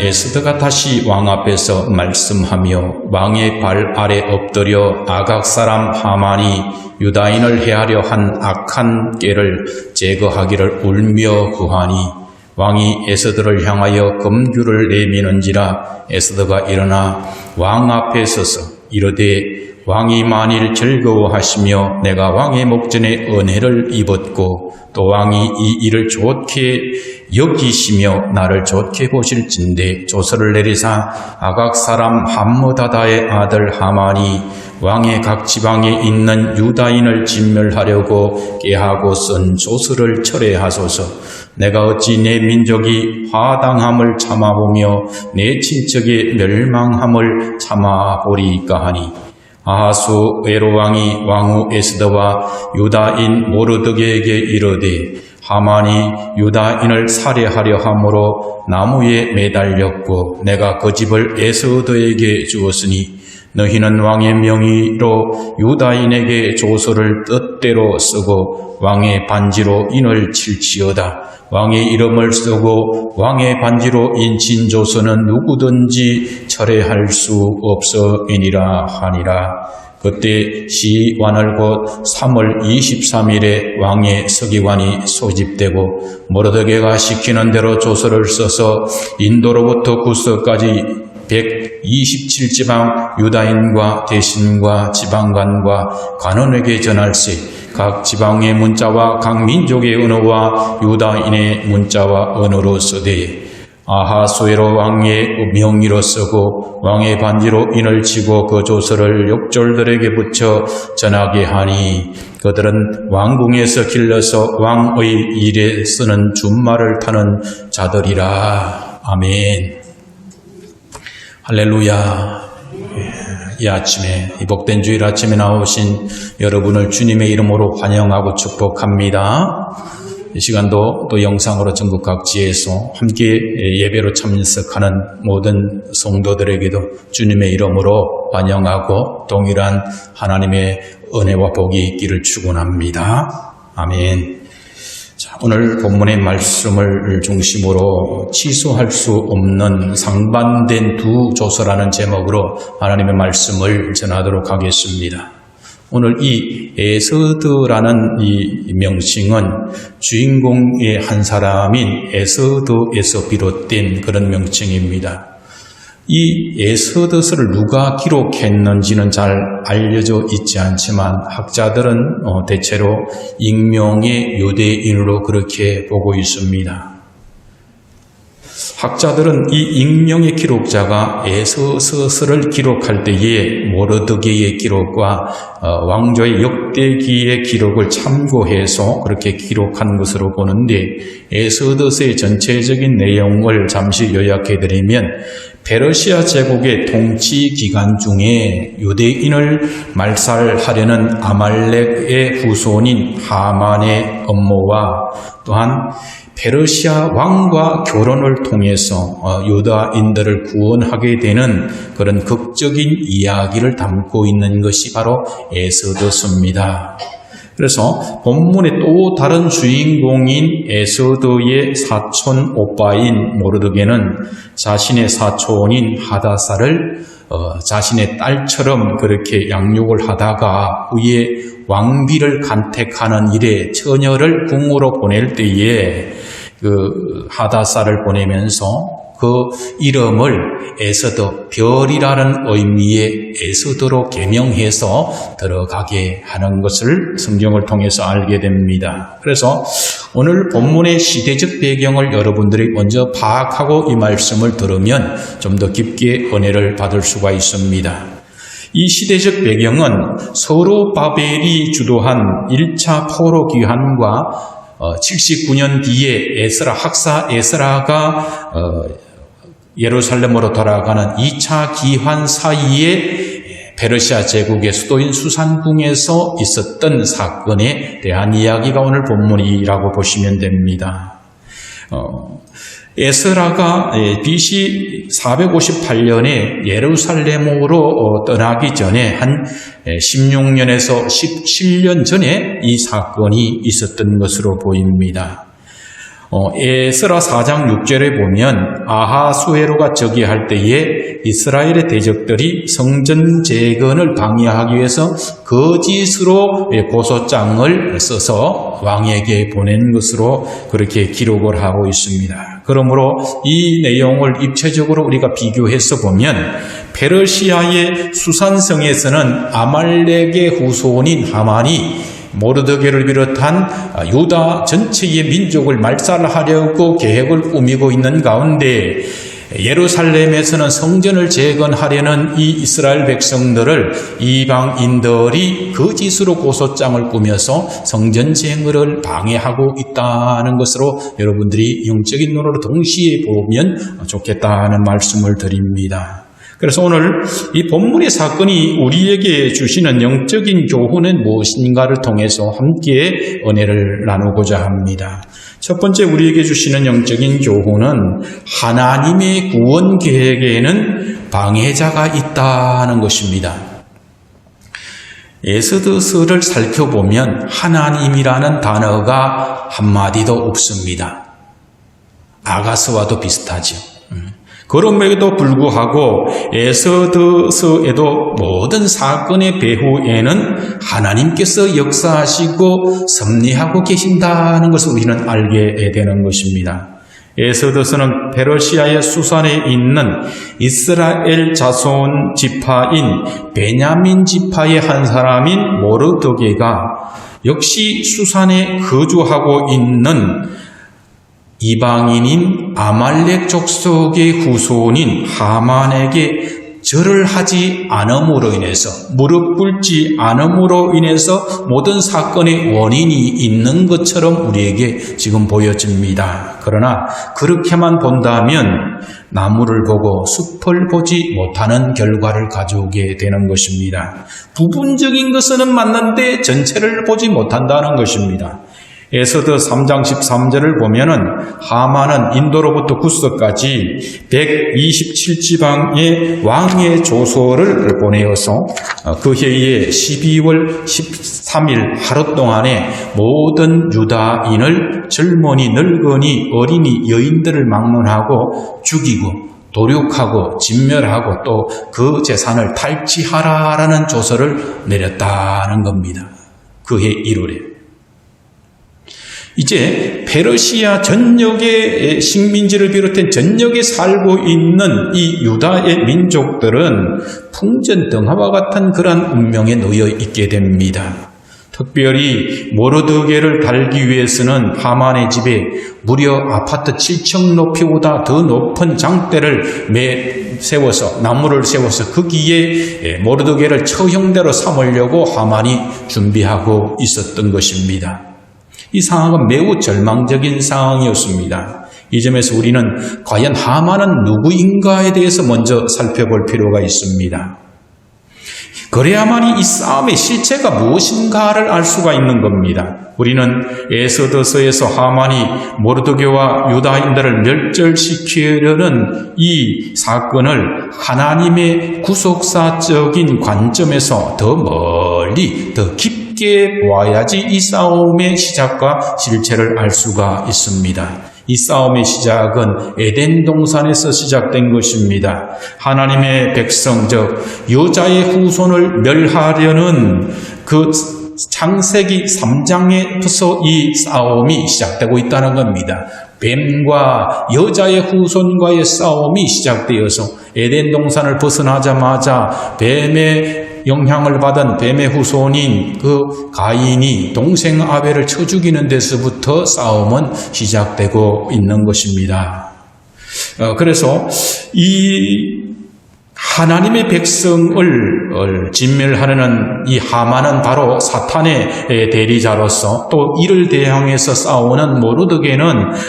에스더가 다시 왕 앞에서 말씀하며 왕의 발 아래 엎드려 아각 사람 하만이 유다인을 해하려 한 악한 꾀를 제거하기를 울며 구하니 왕이 에스더를 향하여 금규를 내미는지라 에스더가 일어나 왕 앞에 서서 이르되 왕이 만일 즐거워하시며 내가 왕의 목전에 은혜를 입었고 또 왕이 이 일을 좋게 여기시며 나를 좋게 보실진대 조서를 내리사 아각 사람 함므다다의 아들 하만이 왕의 각 지방에 있는 유다인을 진멸하려고 꾀하고 쓴 조서를 철회하소서. 내가 어찌 내 민족이 화당함을 참아보며 내 친척의 멸망함을 참아보리까 하니 아하수 외로왕이 왕후 에스더와 유다인 모르드게에게 이르되 하만이 유다인을 살해하려 함으로 나무에 매달렸고 내가 그 집을 에스더에게 주었으니 너희는 왕의 명의로 유다인에게 조서를 뜻대로 쓰고 왕의 반지로 인을 칠지어다. 왕의 이름을 쓰고 왕의 반지로 인친 조서는 누구든지 철회할 수 없어이니라 하니라. 그때 시완을 곧 3월 23일에 왕의 서기관이 소집되고 모르드게가 시키는 대로 조서를 써서 인도로부터 구서까지 127지방 유다인과 대신과 지방관과 관원에게 전할세. 각 지방의 문자와 각 민족의 언어와 유다인의 문자와 언어로 쓰되 아하수에로 왕의 명의로 쓰고 왕의 반지로 인을 치고 그 조서를 욕졸들에게 붙여 전하게 하니 그들은 왕궁에서 길러서 왕의 일에 쓰는 준말을 타는 자들이라. 아멘. 할렐루야. 이 아침에, 이 복된 주일 아침에 나오신 여러분을 주님의 이름으로 환영하고 축복합니다. 이 시간도 또 영상으로 전국 각지에서 함께 예배로 참석하는 모든 성도들에게도 주님의 이름으로 환영하고 동일한 하나님의 은혜와 복이 있기를 축원합니다. 아멘. 자, 오늘 본문의 말씀을 중심으로 취소할 수 없는 상반된 두 조서라는 제목으로 하나님의 말씀을 전하도록 하겠습니다. 오늘 이 에스더라는 이 명칭은 주인공의 한 사람인 에스더에서 비롯된 그런 명칭입니다. 이 에스더서를 누가 기록했는지는 잘 알려져 있지 않지만 학자들은 대체로 익명의 유대인으로 그렇게 보고 있습니다. 학자들은 이 익명의 기록자가 에스더서를 기록할 때에 모르드게의 기록과 왕조의 역대기의 기록을 참고해서 그렇게 기록한 것으로 보는데 에스더서의 전체적인 내용을 잠시 요약해드리면 페르시아 제국의 통치 기간 중에 유대인을 말살하려는 아말렉의 후손인 하만의 업무와 또한 페르시아 왕과 결혼을 통해서 유다인들을 구원하게 되는 그런 극적인 이야기를 담고 있는 것이 바로 에스더서입니다. 그래서 본문의 또 다른 주인공인 에스더의 사촌 오빠인 모르드게는 자신의 사촌인 하다사를 자신의 딸처럼 그렇게 양육을 하다가 후에 왕비를 간택하는 일에 처녀를 궁으로 보낼 때에 그 하다사를 보내면서 그 이름을 에스더, 별이라는 의미의 에스더로 개명해서 들어가게 하는 것을 성경을 통해서 알게 됩니다. 그래서 오늘 본문의 시대적 배경을 여러분들이 먼저 파악하고 이 말씀을 들으면 좀 더 깊게 은혜를 받을 수가 있습니다. 이 시대적 배경은 서로바벨이 주도한 1차 포로 귀환과 79년 뒤에 학사 에스라가 예루살렘으로 돌아가는 2차 기환 사이에 페르시아 제국의 수도인 수산궁에서 있었던 사건에 대한 이야기가 오늘 본문이라고 보시면 됩니다. 에스라가 BC 458년에 예루살렘으로 떠나기 전에 한 16년에서 17년 전에 이 사건이 있었던 것으로 보입니다. 에스라 4장 6절에 보면 아하수에로가 즉위할 때에 이스라엘의 대적들이 성전 재건을 방해하기 위해서 거짓으로 고소장을 써서 왕에게 보낸 것으로 그렇게 기록을 하고 있습니다. 그러므로 이 내용을 입체적으로 우리가 비교해서 보면 페르시아의 수산성에서는 아말렉의 후손인 하만이 모르드게를 비롯한 유다 전체의 민족을 말살하려고 계획을 꾸미고 있는 가운데 예루살렘에서는 성전을 재건하려는 이 이스라엘 백성들을 이방인들이 거짓으로 고소장을 꾸며서 성전 재건을 방해하고 있다는 것으로 여러분들이 영적인 눈으로 동시에 보면 좋겠다는 말씀을 드립니다. 그래서 오늘 이 본문의 사건이 우리에게 주시는 영적인 교훈은 무엇인가를 통해서 함께 은혜를 나누고자 합니다. 첫 번째 우리에게 주시는 영적인 교훈은 하나님의 구원 계획에는 방해자가 있다는 것입니다. 에스더서를 살펴보면 하나님이라는 단어가 한마디도 없습니다. 아가서와도 비슷하죠. 그럼에도 불구하고 에스더서에도 모든 사건의 배후에는 하나님께서 역사하시고 섭리하고 계신다는 것을 우리는 알게 되는 것입니다. 에스더서는 페르시아의 수산에 있는 이스라엘 자손 지파인 베냐민 지파의 한 사람인 모르드게가 역시 수산에 거주하고 있는 이방인인 아말렉 족속의 후손인 하만에게 절을 하지 않음으로 인해서, 무릎 꿇지 않음으로 인해서 모든 사건의 원인이 있는 것처럼 우리에게 지금 보여집니다. 그러나 그렇게만 본다면 나무를 보고 숲을 보지 못하는 결과를 가져오게 되는 것입니다. 부분적인 것은 맞는데 전체를 보지 못한다는 것입니다. 에스더 3장 13절을 보면은 하만은 인도로부터 구스까지 127지방의 왕의 조서를 보내어서 그 해의 12월 13일 하루 동안에 모든 유다인을 젊은이, 늙은이, 어린이, 여인들을 막론하고 죽이고 도륙하고 진멸하고 또 그 재산을 탈취하라라는 조서를 내렸다는 겁니다. 그해 1월에. 이제 페르시아 전역의 식민지를 비롯한 전역에 살고 있는 이 유다의 민족들은 풍전등화와 같은 그러한 운명에 놓여 있게 됩니다. 특별히 모르드게를 달기 위해서는 하만의 집에 무려 아파트 7층 높이보다 더 높은 장대를 세워서 나무를 세워서 거기에 모르드게를 처형대로 삼으려고 하만이 준비하고 있었던 것입니다. 이 상황은 매우 절망적인 상황이었습니다. 이 점에서 우리는 과연 하만은 누구인가에 대해서 먼저 살펴볼 필요가 있습니다. 그래야만이 이 싸움의 실체가 무엇인가를 알 수가 있는 겁니다. 우리는 에스더서에서 하만이 모르드게와 유다인들을 멸절시키려는 이 사건을 하나님의 구속사적인 관점에서 더 멀리, 더 깊게 보아야지 이 싸움의 시작과 실체를 알 수가 있습니다. 이 싸움의 시작은 에덴 동산에서 시작된 것입니다. 하나님의 백성, 즉 여자의 후손을 멸하려는 그 창세기 3장에서 이 싸움이 시작되고 있다는 겁니다. 뱀과 여자의 후손과의 싸움이 시작되어서 에덴 동산을 벗어나자마자 뱀의 영향을 받은 뱀의 후손인 그 가인이 동생 아벨을 쳐 죽이는 데서부터 싸움은 시작되고 있는 것입니다. 그래서 이 하나님의 백성을 진멸하려는 이 하만은 바로 사탄의 대리자로서 또 이를 대항해서 싸우는 모르드게는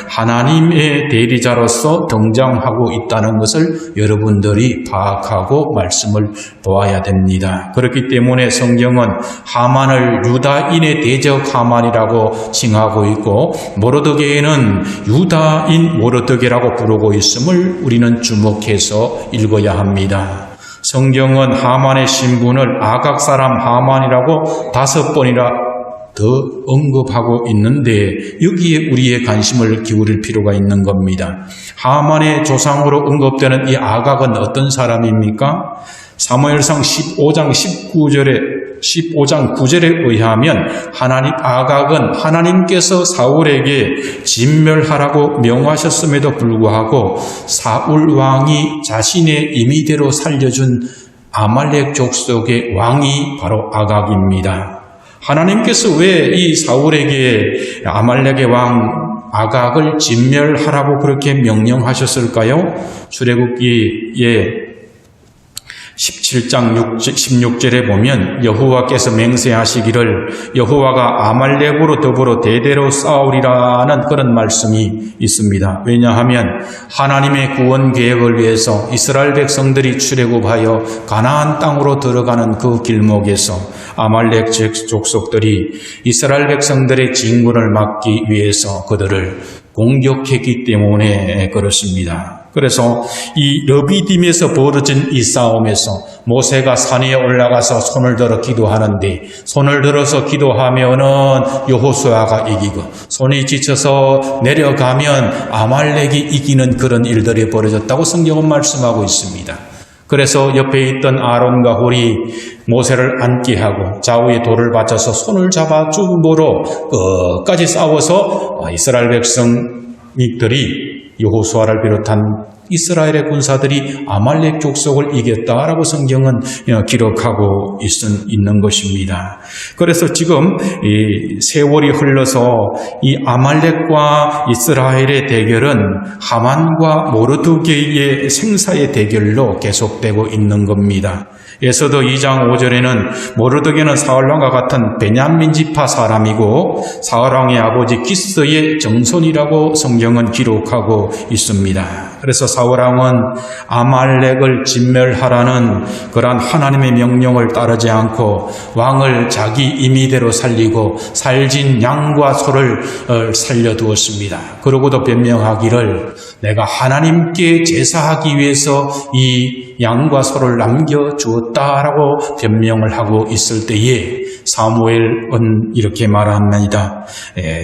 하나님의 대리자로서 등장하고 있다는 것을 여러분들이 파악하고 말씀을 보아야 됩니다. 그렇기 때문에 성경은 하만을 유다인의 대적 하만이라고 칭하고 있고 모르드게는 유다인 모르드게라고 부르고 있음을 우리는 주목해서 읽어야 합니다. 성경은 하만의 신분을 아각 사람 하만이라고 5번이나 더 언급하고 있는데 여기에 우리의 관심을 기울일 필요가 있는 겁니다. 하만의 조상으로 언급되는 이 아각은 어떤 사람입니까? 사무엘상 15장 9절에 의하면 아각은 하나님께서 사울에게 진멸하라고 명하셨음에도 불구하고 사울 왕이 자신의 임의대로 살려준 아말렉 족속의 왕이 바로 아각입니다. 하나님께서 왜 이 사울에게 아말렉의 왕 아각을 진멸하라고 그렇게 명령하셨을까요? 출애굽기에 17장 16절에 보면 여호와께서 맹세하시기를 여호와가 아말렉으로 더불어 대대로 싸우리라는 그런 말씀이 있습니다. 왜냐하면 하나님의 구원 계획을 위해서 이스라엘 백성들이 출애굽하여 가나안 땅으로 들어가는 그 길목에서 아말렉 족속들이 이스라엘 백성들의 진군을 막기 위해서 그들을 공격했기 때문에 그렇습니다. 그래서 이 르비딤에서 벌어진 이 싸움에서 모세가 산 위에 올라가서 손을 들어 기도하는데 손을 들어서 기도하면은 여호수아가 이기고 손이 지쳐서 내려가면 아말렉이 이기는 그런 일들이 벌어졌다고 성경은 말씀하고 있습니다. 그래서 옆에 있던 아론과 홀이 모세를 앉게 하고 좌우에 돌을 받쳐서 손을 잡아 줌으로 끝까지 싸워서 이스라엘 백성들이 여호수아를 비롯한 이스라엘의 군사들이 아말렉 족속을 이겼다라고 성경은 기록하고 있는 것입니다. 그래서 지금 이 세월이 흘러서 이 아말렉과 이스라엘의 대결은 하만과 모르드게의 생사의 대결로 계속되고 있는 겁니다. 에서도 2장 5절에는 모르드게는 사울왕과 같은 베냐민 지파 사람이고 사울왕의 아버지 기스의 정손이라고 성경은 기록하고 있습니다. 그래서 사울왕은 아말렉을 진멸하라는 그러한 하나님의 명령을 따르지 않고 왕을 자기 임의대로 살리고 살진 양과 소를 살려두었습니다. 그러고도 변명하기를 내가 하나님께 제사하기 위해서 이 양과 소를 남겨주었다라고 변명을 하고 있을 때에 사무엘은 이렇게 말합니다.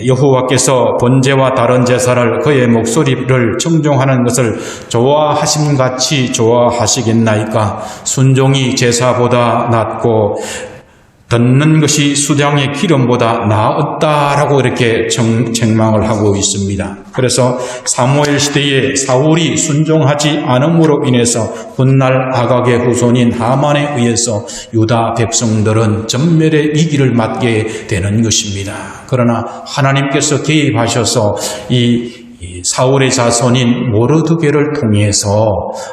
여호와께서 번제와 다른 제사를 그의 목소리를 청종하는 것을 좋아하심같이 좋아하시겠나이까? 순종이 제사보다 낫고 듣는 것이 수장의 기름보다 나았다라고 이렇게 책망을 하고 있습니다. 그래서 사무엘 시대에 사울이 순종하지 않음으로 인해서 훗날 아각의 후손인 하만에 의해서 유다 백성들은 전멸의 위기를 맞게 되는 것입니다. 그러나 하나님께서 개입하셔서 이 사울의 자손인 모르드게를 통해서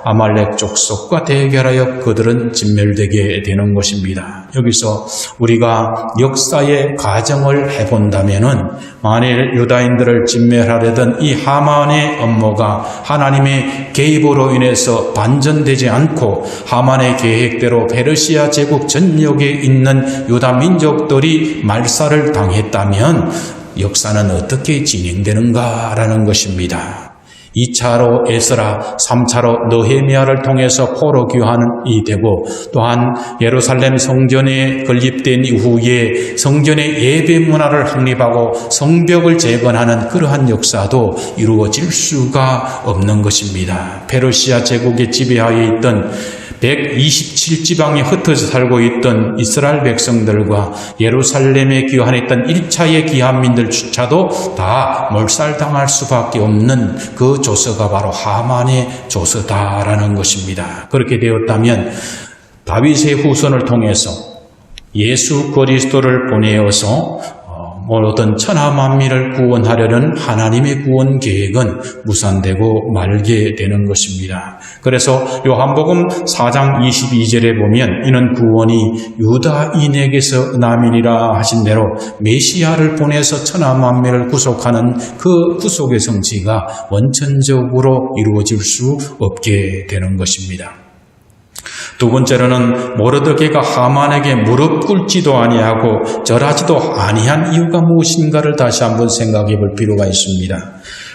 아말렉 족속과 대결하여 그들은 진멸되게 되는 것입니다. 여기서 우리가 역사의 가정을 해본다면은 만일 유다인들을 진멸하려던 이 하만의 업무가 하나님의 개입으로 인해서 반전되지 않고 하만의 계획대로 페르시아 제국 전역에 있는 유다 민족들이 말살을 당했다면 역사는 어떻게 진행되는가라는 것입니다. 2차로 에스라, 3차로 느헤미야를 통해서 포로 귀환이 되고 또한 예루살렘 성전에 건립된 이후에 성전의 예배 문화를 확립하고 성벽을 재건하는 그러한 역사도 이루어질 수가 없는 것입니다. 페르시아 제국의 지배하에 있던 127지방에 흩어져 살고 있던 이스라엘 백성들과 예루살렘에 귀환했던 1차의 귀환민들조차도 다 몰살당할 수밖에 없는 그 조서가 바로 하만의 조서다라는 것입니다. 그렇게 되었다면 다윗의 후손을 통해서 예수 그리스도를 보내어서 모든 천하 만민을 구원하려는 하나님의 구원 계획은 무산되고 말게 되는 것입니다. 그래서 요한복음 4장 22절에 보면 이는 구원이 유다인에게서 남이니라 하신 대로 메시아를 보내서 천하 만민을 구속하는 그 구속의 성취가 원천적으로 이루어질 수 없게 되는 것입니다. 두 번째로는 모르드게가 하만에게 무릎 꿇지도 아니하고 절하지도 아니한 이유가 무엇인가를 다시 한번 생각해 볼 필요가 있습니다.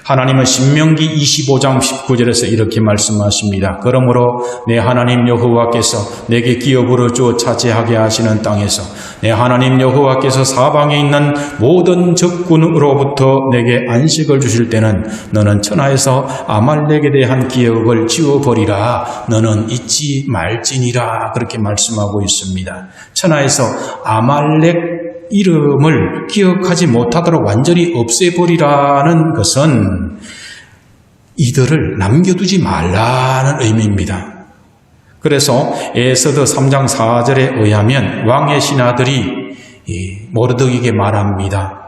하나님은 신명기 25장 19절에서 이렇게 말씀하십니다. 그러므로 내 하나님 여호와께서 내게 기업으로 주어 차지하게 하시는 땅에서 내 하나님 여호와께서 사방에 있는 모든 적군으로부터 내게 안식을 주실 때는 너는 천하에서 아말렉에 대한 기억을 지워버리라. 너는 잊지 말지니라. 그렇게 말씀하고 있습니다. 천하에서 아말렉 이름을 기억하지 못하도록 완전히 없애버리라는 것은 이들을 남겨두지 말라는 의미입니다. 그래서 에스더 3장 4절에 의하면 왕의 신하들이 모르드게에게 말합니다.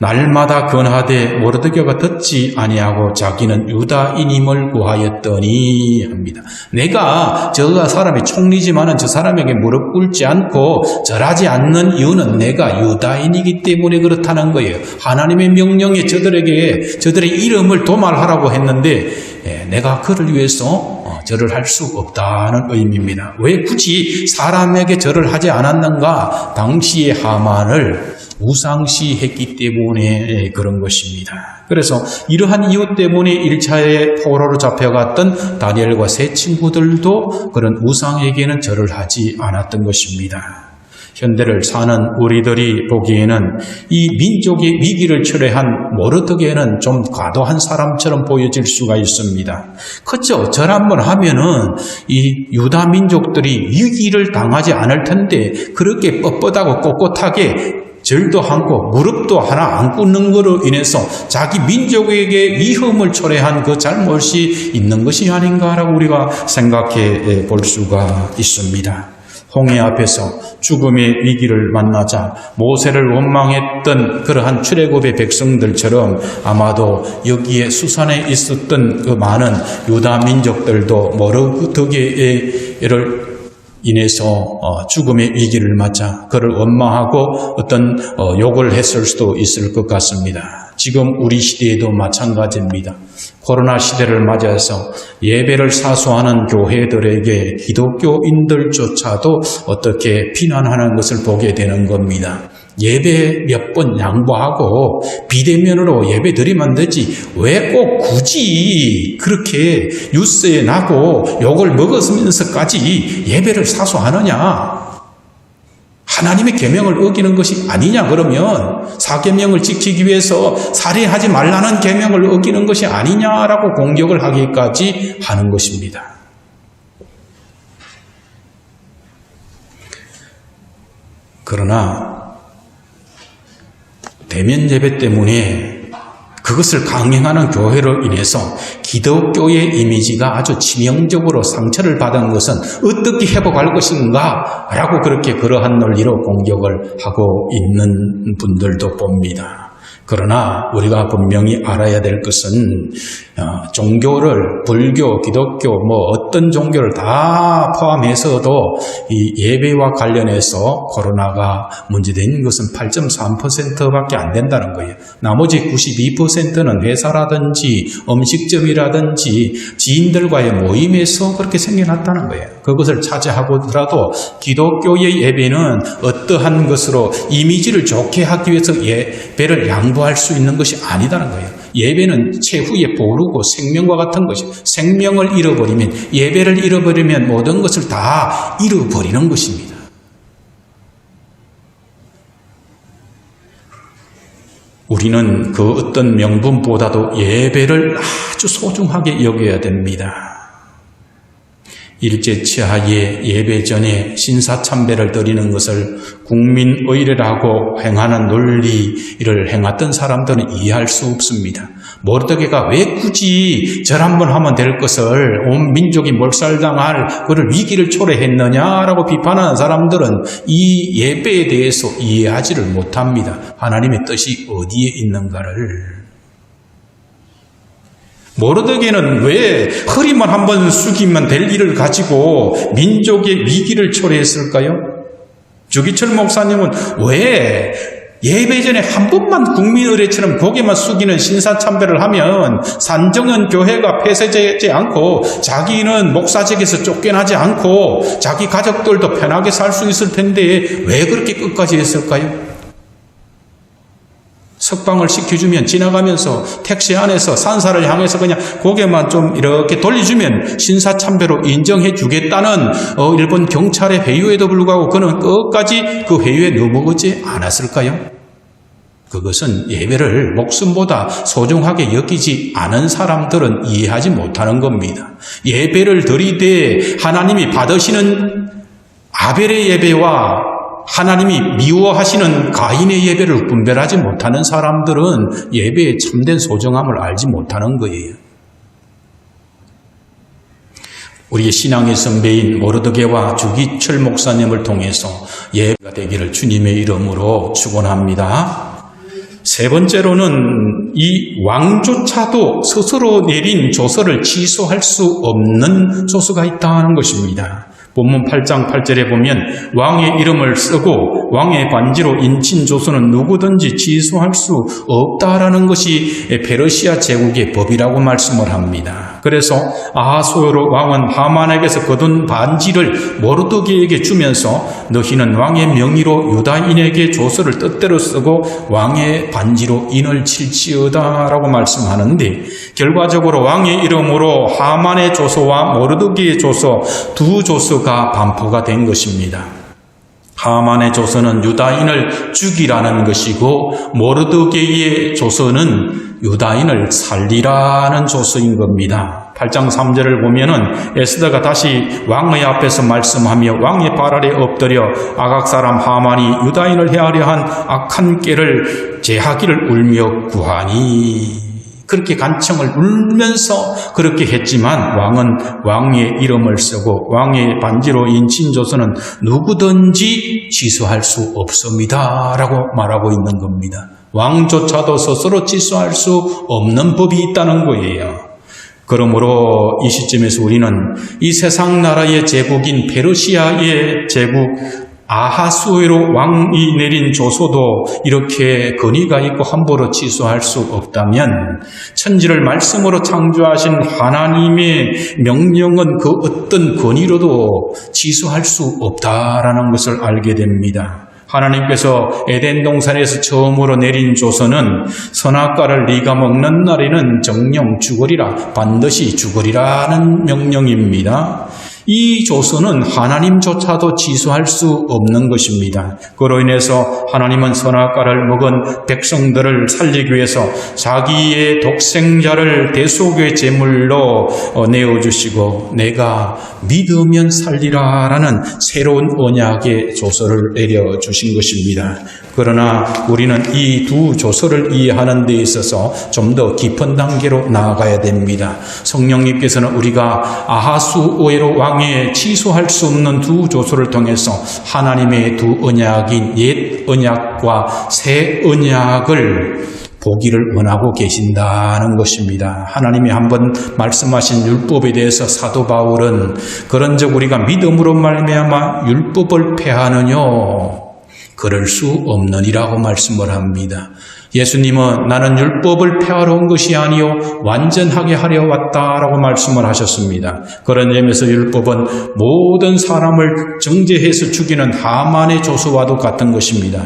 날마다 건하되 모르드게가 듣지 아니하고 자기는 유다인임을 구하였더니 합니다. 내가 저 사람이 총리지만은 저 사람에게 무릎 꿇지 않고 절하지 않는 이유는 내가 유다인이기 때문에 그렇다는 거예요. 하나님의 명령에 저들의 이름을 도말하라고 했는데 내가 그를 위해서 절을 할 수 없다는 의미입니다. 왜 굳이 사람에게 절을 하지 않았는가? 당시의 하만을 우상시했기 때문에 그런 것입니다. 그래서 이러한 이유 때문에 1차에 포로로 잡혀갔던 다니엘과 세 친구들도 그런 우상에게는 절을 하지 않았던 것입니다. 현대를 사는 우리들이 보기에는 이 민족의 위기를 초래한 모르드게는 좀 과도한 사람처럼 보여질 수가 있습니다. 그렇죠. 절 한번 하면은 이 유다 민족들이 위기를 당하지 않을 텐데 그렇게 뻣뻣하고 꼿꼿하게 절도 않고 무릎도 하나 안 꿇는 것으로 인해서 자기 민족에게 위험을 초래한 그 잘못이 있는 것이 아닌가라고 우리가 생각해 볼 수가 있습니다. 홍해 앞에서 죽음의 위기를 만나자 모세를 원망했던 그러한 출애굽의 백성들처럼 아마도 여기에 수산에 있었던 그 많은 유다 민족들도 모르드게를 인해서 죽음의 위기를 맞아 그를 원망하고 어떤 욕을 했을 수도 있을 것 같습니다. 지금 우리 시대에도 마찬가지입니다. 코로나 시대를 맞아서 예배를 사수하는 교회들에게 기독교인들조차도 어떻게 비난하는 것을 보게 되는 겁니다. 예배 몇 번 양보하고 비대면으로 예배 드리면 되지 왜 꼭 굳이 그렇게 뉴스에 나고 욕을 먹으면서까지 예배를 사수하느냐? 하나님의 계명을 어기는 것이 아니냐 그러면 사계명을 지키기 위해서 살해하지 말라는 계명을 어기는 것이 아니냐라고 공격을 하기까지 하는 것입니다. 그러나 대면 예배 때문에 그것을 강행하는 교회로 인해서 기독교의 이미지가 아주 치명적으로 상처를 받은 것은 어떻게 회복할 것인가? 라고 그렇게 그러한 논리로 공격을 하고 있는 분들도 봅니다. 그러나 우리가 분명히 알아야 될 것은 종교를 불교, 기독교 어떤 종교를 다 포함해서도 이 예배와 관련해서 코로나가 문제된 것은 8.3%밖에 안 된다는 거예요. 나머지 92%는 회사라든지 음식점이라든지 지인들과의 모임에서 그렇게 생겨났다는 거예요. 그것을 차지하고더라도 기독교의 예배는 어떠한 것으로 이미지를 좋게 하기 위해서 예배를 양보할 수 있는 것이 아니다는 거예요. 예배는 최후의 보루고 생명과 같은 것이 생명을 잃어버리면 예배를 잃어버리면 모든 것을 다 잃어버리는 것입니다. 우리는 그 어떤 명분보다도 예배를 아주 소중하게 여겨야 됩니다. 일제치하에 예배 전에 신사참배를 드리는 것을 국민의례라고 행하는 논리를 행했던 사람들은 이해할 수 없습니다. 모르드게가 왜 굳이 절 한번 하면 될 것을 온 민족이 몰살당할 그를 위기를 초래했느냐라고 비판하는 사람들은 이 예배에 대해서 이해하지를 못합니다. 하나님의 뜻이 어디에 있는가를. 모르드게는 왜 허리만 한번 숙이면 될 일을 가지고 민족의 위기를 초래했을까요? 주기철 목사님은 왜 예배 전에 한 번만 국민의례처럼 고개만 숙이는 신사참배를 하면 산정현 교회가 폐쇄되지 않고 자기는 목사직에서 쫓겨나지 않고 자기 가족들도 편하게 살 수 있을 텐데 왜 그렇게 끝까지 했을까요? 석방을 시켜주면 지나가면서 택시 안에서 산사를 향해서 그냥 고개만 좀 이렇게 돌려주면 신사참배로 인정해 주겠다는 일본 경찰의 회유에도 불구하고 그는 끝까지 그 회유에 넘어가지 않았을까요? 그것은 예배를 목숨보다 소중하게 여기지 않은 사람들은 이해하지 못하는 겁니다. 예배를 드리되 하나님이 받으시는 아벨의 예배와 하나님이 미워하시는 가인의 예배를 분별하지 못하는 사람들은 예배의 참된 소중함을 알지 못하는 거예요. 우리의 신앙의 선배인 모르드게와 주기철 목사님을 통해서 예배가 되기를 주님의 이름으로 축원합니다. 세 번째로는 이 왕조차도 스스로 내린 조서를 취소할 수 없는 조서가 있다는 것입니다. 본문 8장 8절에 보면 왕의 이름을 쓰고 왕의 반지로 인친 조서는 누구든지 취소할 수 없다라는 것이 페르시아 제국의 법이라고 말씀을 합니다. 그래서 아하수에로 왕은 하만에게서 거둔 반지를 모르드게에게 주면서 너희는 왕의 명의로 유다인에게 조서를 뜻대로 쓰고 왕의 반지로 인을 칠지어다 라고 말씀하는데 결과적으로 왕의 이름으로 하만의 조서와 모르드게의 조서 두 조서가 반포가 된 것입니다. 하만의 조서는 유다인을 죽이라는 것이고 모르드게의 조서는 유다인을 살리라는 조서인 겁니다. 8장 3절을 보면은 에스더가 다시 왕의 앞에서 말씀하며 왕의 발 아래 엎드려 아각 사람 하만이 유다인을 해하려 한 악한 꾀를 제하기를 울며 구하니 그렇게 간청을 울면서 그렇게 했지만 왕은 왕의 이름을 쓰고 왕의 반지로 인친 조서는 누구든지 취소할 수 없습니다 라고 말하고 있는 겁니다. 왕조차도 스스로 취소할 수 없는 법이 있다는 거예요. 그러므로 이 시점에서 우리는 이 세상 나라의 제국인 페르시아의 제국 아하수에로 왕이 내린 조서도 이렇게 권위가 있고 함부로 취소할 수 없다면 천지를 말씀으로 창조하신 하나님의 명령은 그 어떤 권위로도 취소할 수 없다라는 것을 알게 됩니다. 하나님께서 에덴 동산에서 처음으로 내린 조서는 선악과를 네가 먹는 날에는 정령 죽으리라, 반드시 죽으리라는 명령입니다. 이 조서는 하나님조차도 취소할 수 없는 것입니다. 그로 인해서 하나님은 선악과를 먹은 백성들을 살리기 위해서 자기의 독생자를 대속의 제물로 내어주시고 내가 믿으면 살리라라는 새로운 언약의 조서를 내려주신 것입니다. 그러나 우리는 이 두 조서를 이해하는 데 있어서 좀 더 깊은 단계로 나아가야 됩니다. 성령님께서는 우리가 아하수에로 왕의 취소할 수 없는 두 조서를 통해서 하나님의 두 언약인 옛 언약과 새 언약을 보기를 원하고 계신다는 것입니다. 하나님이 한번 말씀하신 율법에 대해서 사도 바울은 그런즉 우리가 믿음으로 말미암아 율법을 폐하느뇨 그럴 수 없느니라고 말씀을 합니다. 예수님은 나는 율법을 폐하러 온 것이 아니요 완전하게 하려 왔다라고 말씀을 하셨습니다. 그런 점에서 율법은 모든 사람을 정죄해서 죽이는 하만의 조서와도 같은 것입니다.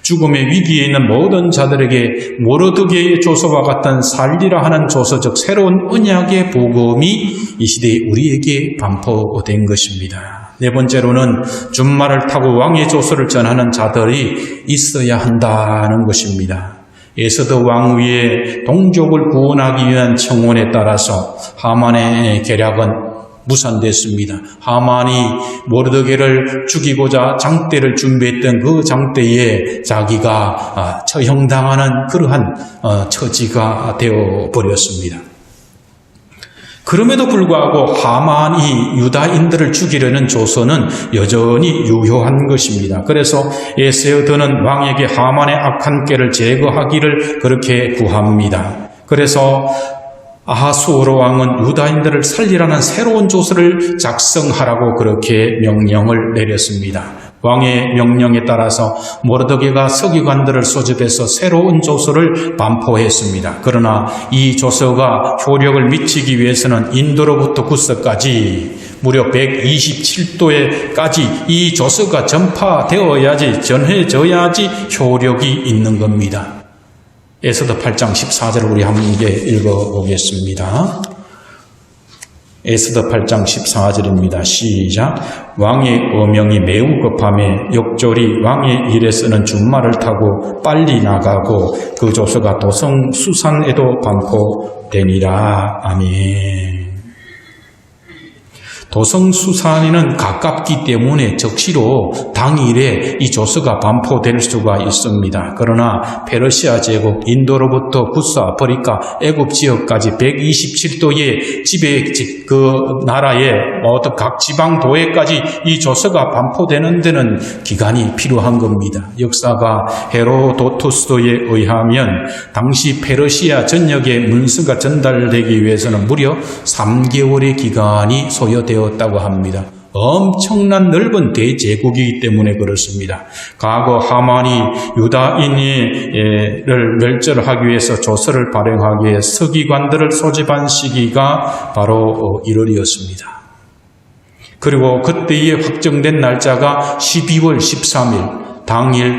죽음의 위기에 있는 모든 자들에게 모르드게의 조서와 같은 살리라 하는 조서, 즉 새로운 언약의 복음이 이 시대에 우리에게 반포된 것입니다. 네 번째로는 준말을 타고 왕의 조서를 전하는 자들이 있어야 한다는 것입니다. 에스더 왕 위에 동족을 구원하기 위한 청원에 따라서 하만의 계략은 무산됐습니다. 하만이 모르드게를 죽이고자 장대를 준비했던 그 장대에 자기가 처형당하는 그러한 처지가 되어버렸습니다. 그럼에도 불구하고 하만이 유다인들을 죽이려는 조서는 여전히 유효한 것입니다. 그래서 에스더는 왕에게 하만의 악한 꾀를 제거하기를 그렇게 구합니다. 그래서 아하수에로 왕은 유다인들을 살리라는 새로운 조서를 작성하라고 그렇게 명령을 내렸습니다. 왕의 명령에 따라서 모르드게가 서기관들을 소집해서 새로운 조서를 반포했습니다. 그러나 이 조서가 효력을 미치기 위해서는 인도로부터 구서까지 무려 127도에까지 이 조서가 전파되어야지, 전해져야지 효력이 있는 겁니다. 에스더 8장 14절을 우리 함께 읽어보겠습니다. 에스더 8장 14절입니다. 시작. 왕의 어명이 매우 급함에 역졸이 왕의 일에 쓰는 준말을 타고 빨리 나가고 그 조서가 도성 수산에도 반포되니라. 아멘. 도성 수산에는 가깝기 때문에 적시로 당일에 이 조서가 반포될 수가 있습니다. 그러나 페르시아 제국 인도로부터 구스 아프리카 애굽 지역까지 127도의 지배 그 나라의 어떤 각 지방 도에까지 이 조서가 반포되는 데는 기간이 필요한 겁니다. 역사가 헤로도투스에 의하면 당시 페르시아 전역에 문서가 전달되기 위해서는 무려 3개월의 기간이 소요되었다고 합니다. 엄청난 넓은 대제국이기 때문에 그렇습니다. 과거 하만이 유다인을 멸절하기 위해서 조서를 발행하기 위해 서기관들을 소집한 시기가 바로 1월이었습니다. 그리고 그때에 확정된 날짜가 12월 13일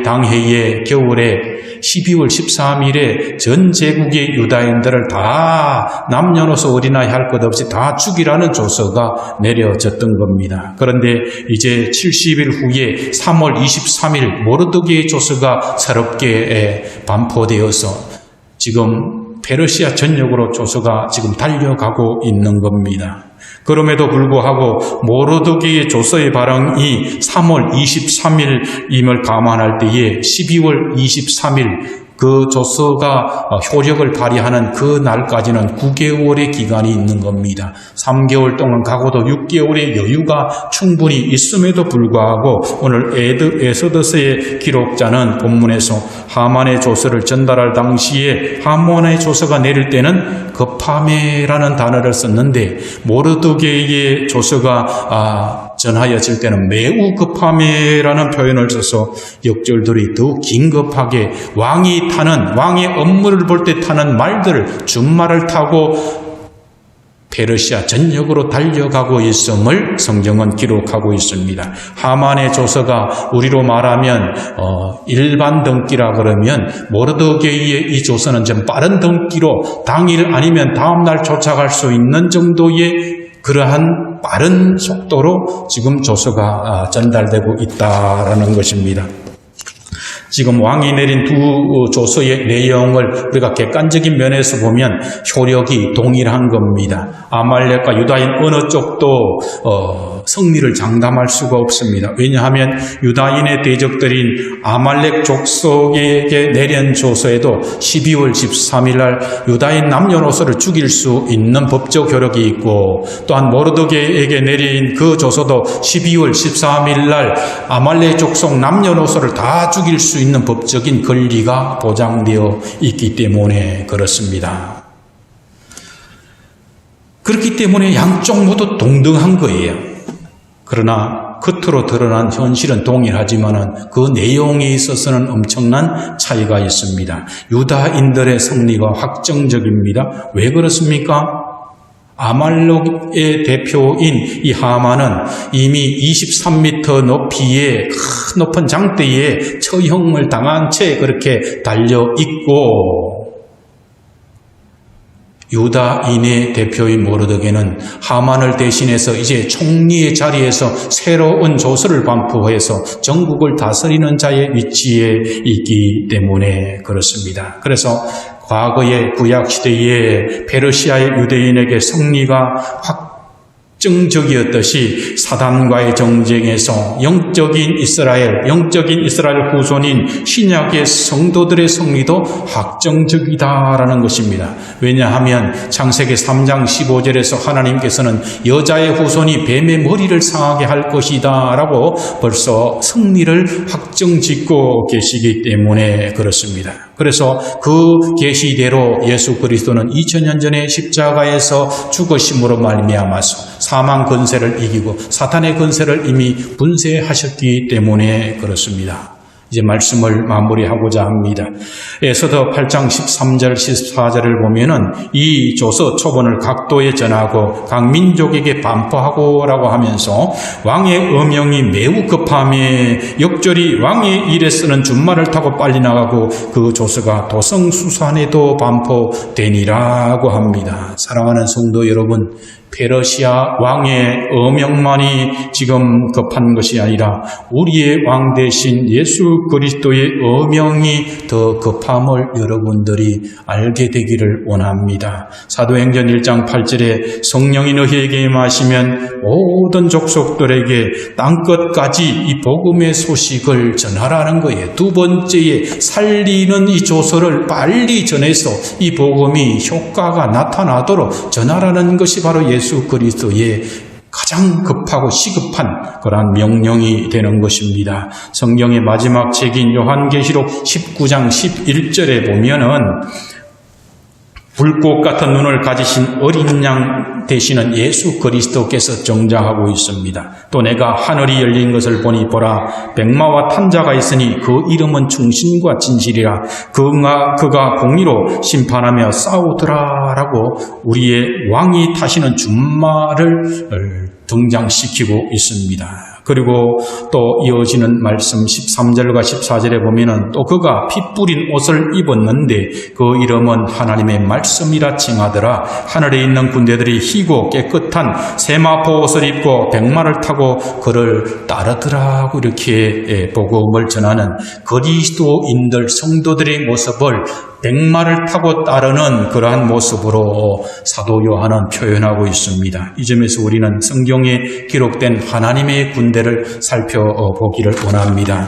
당해의 겨울에 12월 13일에 전 제국의 유다인들을 다 남녀노소 어린아이 할 것 없이 다 죽이라는 조서가 내려졌던 겁니다. 그런데 이제 70일 후에 3월 23일 모르드게의 조서가 새롭게 반포되어서 지금 페르시아 전역으로 조서가 지금 달려가고 있는 겁니다. 그럼에도 불구하고 모르드게의 조서의 발행이 3월 23일임을 감안할 때에 12월 23일 그 조서가 효력을 발휘하는 그 날까지는 9개월의 기간이 있는 겁니다. 3개월 동안 가고도 6개월의 여유가 충분히 있음에도 불구하고 오늘 에스더서의 기록자는 본문에서 하만의 조서를 전달할 당시에 하만의 조서가 내릴 때는 급함에라는 단어를 썼는데 모르드게의 조서가 전하여질 때는 매우 급함에라는 표현을 써서 역졸들이 더욱 긴급하게 왕의 업무를 볼 때 타는 말들을 준말을 타고 페르시아 전역으로 달려가고 있음을 성경은 기록하고 있습니다. 하만의 조서가 우리로 말하면 일반 등기라 그러면 모르드게의 이 조서는 좀 빠른 등기로 당일 아니면 다음 날 도착할 수 있는 정도의 그러한 빠른 속도로 지금 조서가 전달되고 있다라는 것입니다. 지금 왕이 내린 두 조서의 내용을 우리가 객관적인 면에서 보면 효력이 동일한 겁니다. 아말렉과 유다인 어느 쪽도 승리를 장담할 수가 없습니다. 왜냐하면 유다인의 대적들인 아말렉 족속에게 내린 조서에도 12월 13일 날 유다인 남녀노소를 죽일 수 있는 법적 효력이 있고 또한 모르드게에게 내린 그 조서도 12월 13일 날 아말렉 족속 남녀노소를 다 죽일 수 있는 법적인 권리가 보장되어 있기 때문에 그렇습니다. 그렇기 때문에 양쪽 모두 동등한 거예요. 그러나 겉으로 드러난 현실은 동일하지만 그 내용에 있어서는 엄청난 차이가 있습니다. 유다인들의 승리가 확정적입니다. 왜 그렇습니까? 아말렉의 대표인 이 하만은 이미 23m 높이의 큰 높은 장대에 처형을 당한 채 그렇게 달려있고 유다인의 대표인 모르드게는 하만을 대신해서 이제 총리의 자리에서 새로운 조서를 반포해서 전국을 다스리는 자의 위치에 있기 때문에 그렇습니다. 그래서 과거의 구약시대에 페르시아의 유대인에게 승리가 확정적이었듯이 사단과의 전쟁에서 영적인 이스라엘 후손인 신약의 성도들의 승리도 확정적이다라는 것입니다. 왜냐하면 창세기 3장 15절에서 하나님께서는 여자의 후손이 뱀의 머리를 상하게 할 것이다 라고 벌써 승리를 확정짓고 계시기 때문에 그렇습니다. 그래서 그 계시대로 예수 그리스도는 2000년 전에 십자가에서 죽으심으로 말미암아서 사망 권세를 이기고 사탄의 권세를 이미 분쇄하셨기 때문에 그렇습니다. 이제 말씀을 마무리하고자 합니다. 에서더 8장 13절 14절을 보면은 이 조서 초본을 각도에 전하고 각 민족에게 반포하고라고 하면서 왕의 어명이 매우 급함에 역절이 왕의 일에 쓰는 준말을 타고 빨리 나가고 그 조서가 도성수산에도 반포되니라고 합니다. 사랑하는 성도 여러분, 페르시아 왕의 어명만이 지금 급한 것이 아니라 우리의 왕 대신 예수 그리스도의 어명이 더 급함을 여러분들이 알게 되기를 원합니다. 사도행전 1장 8절에 성령이 너희에게 임하시면 모든 족속들에게 땅끝까지 이 복음의 소식을 전하라는 거예요. 두 번째에 살리는 이 조서를 빨리 전해서 이 복음이 효과가 나타나도록 전하라는 것이 바로 예수 그리스도의 가장 급하고 시급한 그러한 명령이 되는 것입니다. 성경의 마지막 책인 요한계시록 19장 11절에 보면은 불꽃 같은 눈을 가지신 어린 양 되시는 예수 그리스도께서 정장하고 있습니다. 또 내가 하늘이 열린 것을 보니 보라 백마와 탄자가 있으니 그 이름은 충신과 진실이라 그가 공의로 심판하며 싸우더라라고 우리의 왕이 타시는 준말을 등장시키고 있습니다. 그리고 또 이어지는 말씀 13절과 14절에 보면은 또 그가 피 뿌린 옷을 입었는데 그 이름은 하나님의 말씀이라 칭하더라. 하늘에 있는 군대들이 희고 깨끗한 세마포 옷을 입고 백마를 타고 그를 따르더라고 이렇게 복음을 전하는 그리스도인들 성도들의 모습을 백마를 타고 따르는 그러한 모습으로 사도 요한은 표현하고 있습니다. 이 점에서 우리는 성경에 기록된 하나님의 군대를 살펴보기를 원합니다.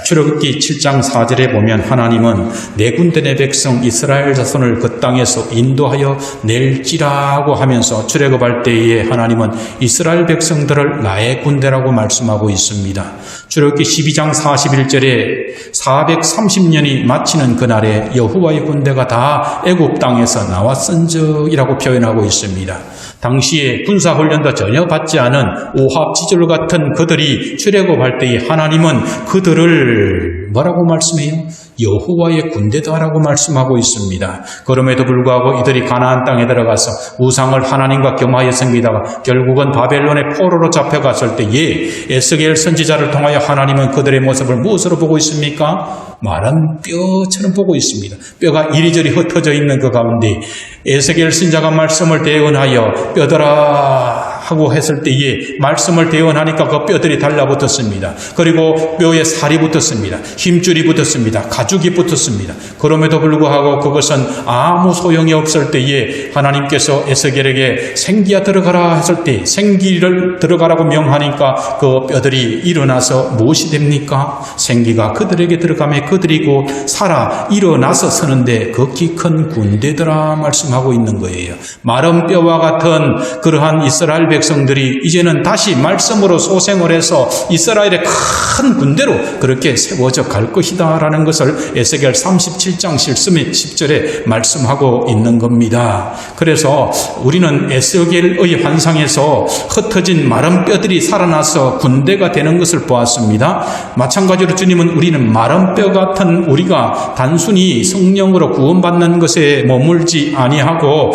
출애굽기 7장 4절에 보면 하나님은 내 군대 내 백성 이스라엘 자손을 그 땅에서 인도하여 낼지라고 하면서 출애굽할 때에 하나님은 이스라엘 백성들을 나의 군대라고 말씀하고 있습니다. 출애굽기 12장 41절에 430년이 마치는 그날에 여호와의 군대가 다 애굽 땅에서 나왔은즉 이라고 표현하고 있습니다. 당시에 군사훈련도 전혀 받지 않은 오합지졸 같은 그들이 출애굽할 때에 하나님은 그들을 뭐라고 말씀해요? 여호와의 군대다라고 말씀하고 있습니다. 그럼에도 불구하고 이들이 가나안 땅에 들어가서 우상을 하나님과 겸하여 섬기다가 결국은 바벨론의 포로로 잡혀갔을 때에 에스겔 선지자를 통하여 하나님은 그들의 모습을 무엇으로 보고 있습니까? 마른 뼈처럼 보고 있습니다. 뼈가 이리저리 흩어져 있는 그 가운데 에스겔 선지자가 말씀을 대언하여 뼈들아 하고 했을 때에 말씀을 대언하니까 그 뼈들이 달라붙었습니다. 그리고 뼈에 살이 붙었습니다. 힘줄이 붙었습니다. 가죽이 붙었습니다. 그럼에도 불구하고 그것은 아무 소용이 없을 때에 하나님께서 에스겔에게 생기야 들어가라 했을 때 생기를 들어가라고 명하니까 그 뼈들이 일어나서 무엇이 됩니까? 생기가 그들에게 들어가며 그들이 곧 살아 일어나서 서는데 극히 큰 군대더라 말씀하고 있는 거예요. 마른 뼈와 같은 그러한 이스라엘 백성들이 이제는 다시 말씀으로 소생을 해서 이스라엘의 큰 군대로 그렇게 세워져 갈 것이다 라는 것을 에스겔 37장 10절에 말씀하고 있는 겁니다. 그래서 우리는 에스겔의 환상에서 흩어진 마른 뼈들이 살아나서 군대가 되는 것을 보았습니다. 마찬가지로 주님은 우리는 마른 뼈 같은 우리가 단순히 성령으로 구원받는 것에 머물지 아니하고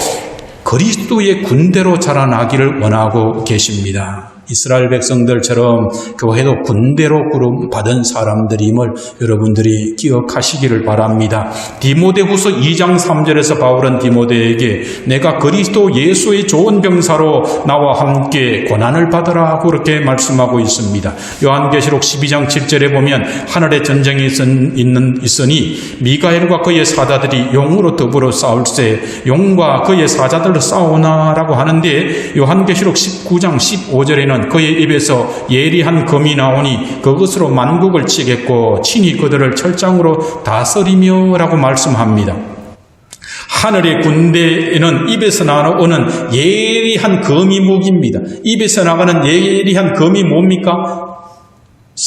그리스도의 군대로 자라나기를 원하고 계십니다. 이스라엘 백성들처럼 교회도 군대로 부름받은 사람들임을 여러분들이 기억하시기를 바랍니다. 디모데후서 2장 3절에서 바울은 디모데에게 내가 그리스도 예수의 좋은 병사로 나와 함께 고난을 받으라 그렇게 말씀하고 있습니다. 요한계시록 12장 7절에 보면 하늘에 전쟁이 있으니 미가엘과 그의 사자들이 용으로 더불어 싸울세 용과 그의 사자들로 싸우나라고 하는데 요한계시록 19장 15절에는 그의 입에서 예리한 검이 나오니 그것으로 만국을 치겠고 친히 그들을 철장으로 다스리며 라고 말씀합니다. 하늘의 군대에는 입에서 나오는 예리한 검이 무기입니다. 입에서 나가는 예리한 검이 뭡니까?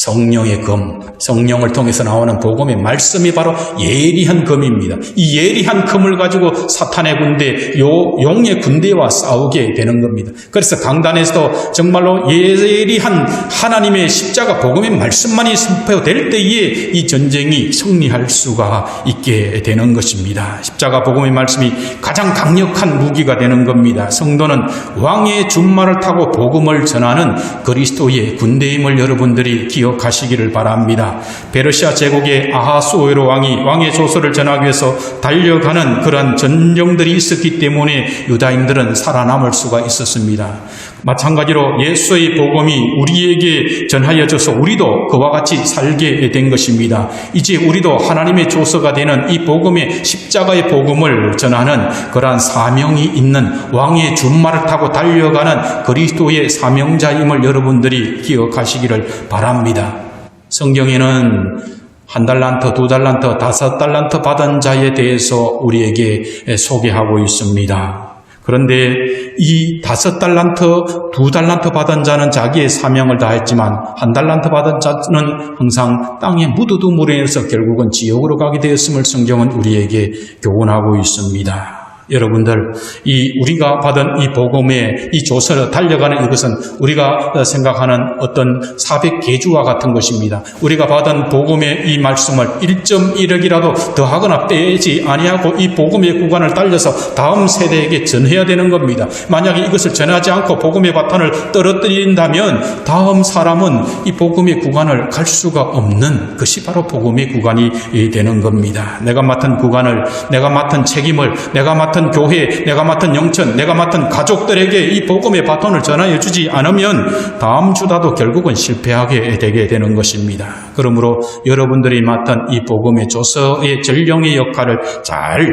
성령의 검, 성령을 통해서 나오는 복음의 말씀이 바로 예리한 검입니다. 이 예리한 검을 가지고 사탄의 군대, 용의 군대와 싸우게 되는 겁니다. 그래서 강단에서도 정말로 예리한 하나님의 십자가 복음의 말씀만이 선포될 때에 이 전쟁이 승리할 수가 있게 되는 것입니다. 십자가 복음의 말씀이 가장 강력한 무기가 되는 겁니다. 성도는 왕의 준말을 타고 복음을 전하는 그리스도의 군대임을 여러분들이 기억하시기를 바랍니다. 페르시아 제국의 아하수에로 왕의 조서를 전하기 위해서 달려가는 그러한 전령들이 있었기 때문에 유다인들은 살아남을 수가 있었습니다. 마찬가지로 예수의 복음이 우리에게 전하여져서 우리도 그와 같이 살게 된 것입니다. 이제 우리도 하나님의 조서가 되는 이 복음의 십자가의 복음을 전하는 그러한 사명이 있는 왕의 준말을 타고 달려가는 그리스도의 사명자임을 여러분들이 기억하시기를 바랍니다. 성경에는 1달란트, 2달란트, 5달란트 받은 자에 대해서 우리에게 소개하고 있습니다. 그런데 이 5달란트, 2달란트 받은 자는 자기의 사명을 다했지만 1달란트 받은 자는 항상 땅에 묻어둠으로 결국은 지옥으로 가게 되었음을 성경은 우리에게 교훈하고 있습니다. 여러분들, 우리가 받은 이 복음의 이 조서를 달려가는 이것은 우리가 생각하는 어떤 400계주와 같은 것입니다. 우리가 받은 복음의 이 말씀을 1.1억이라도 더하거나 빼지 아니하고 이 복음의 구간을 달려서 다음 세대에게 전해야 되는 겁니다. 만약에 이것을 전하지 않고 복음의 바탕을 떨어뜨린다면 다음 사람은 이 복음의 구간을 갈 수가 없는 것이 바로 복음의 구간이 되는 겁니다. 내가 맡은 구간을, 내가 맡은 책임을, 내가 맡은 교회, 내가 맡은 영천, 내가 맡은 가족들에게 이 복음의 바톤을 전하여 주지 않으면 다음 주다도 결국은 실패하게 되게 되는 것입니다. 그러므로 여러분들이 맡은 이 복음의 조서의 전령의 역할을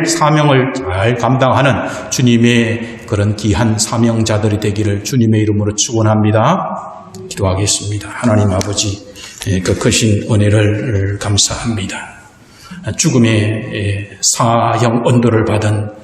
사명을 잘 감당하는 주님의 그런 귀한 사명자들이 되기를 주님의 이름으로 축원합니다. 기도하겠습니다. 하나님 아버지, 그 크신 은혜를 감사합니다. 죽음의 사형 언도를 받은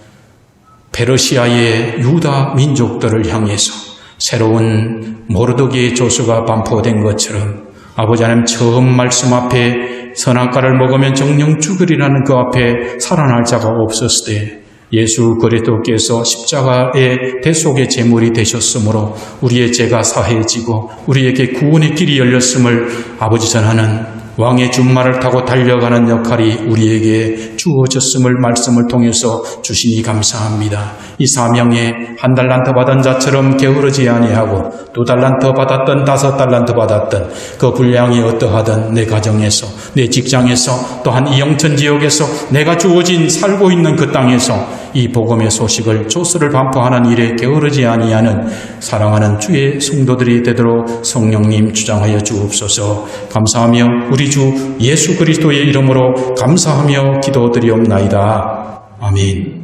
페르시아의 유다 민족들을 향해서 새로운 모르드기의 조서가 반포된 것처럼 아버지 하나님 처음 말씀 앞에 선악과를 먹으면 정령 죽으리라는 그 앞에 살아날 자가 없었을 때 예수 그리스도께서 십자가의 대속의 제물이 되셨으므로 우리의 죄가 사해지고 우리에게 구원의 길이 열렸음을 아버지 전하는 왕의 준말을 타고 달려가는 역할이 우리에게 주어졌음을 말씀을 통해서 주시니 감사합니다. 이 사명에 1달란트 받은 자처럼 게으르지 아니하고 2달란트 받았던 5달란트 받았던 그 분량이 어떠하든 내 가정에서, 내 직장에서, 또한 이 영천 지역에서 내가 주어진 살고 있는 그 땅에서 이 복음의 소식을 조서를 반포하는 일에 게으르지 아니하는 사랑하는 주의 성도들이 되도록 성령님 주장하여 주옵소서. 감사하며 우리 주 예수 그리스도의 이름으로 감사하며 기도드리옵나이다. 아멘.